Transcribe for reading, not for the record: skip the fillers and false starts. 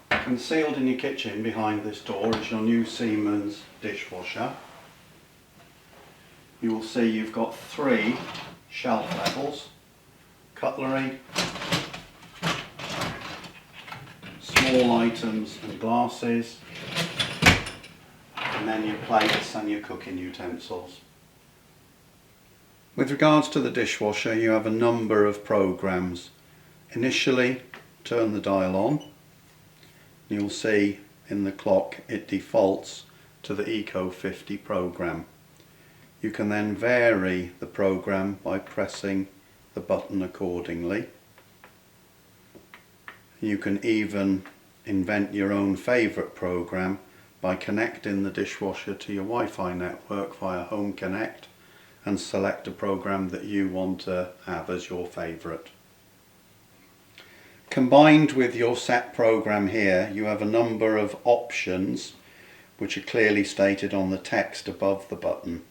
Concealed in your kitchen behind this door is your new Siemens dishwasher. You will see you've got 3 shelf levels: cutlery, small items and glasses, and then your plates and your cooking utensils. With regards to the dishwasher, you have a number of programs. Initially, turn the dial on. You'll see in the clock it defaults to the Eco 50 program. You can then vary the program by pressing the button accordingly. You can even invent your own favourite program by connecting the dishwasher to your Wi-Fi network via Home Connect and select a program that you want to have as your favourite. Combined with your set program here, you have a number of options which are clearly stated on the text above the button.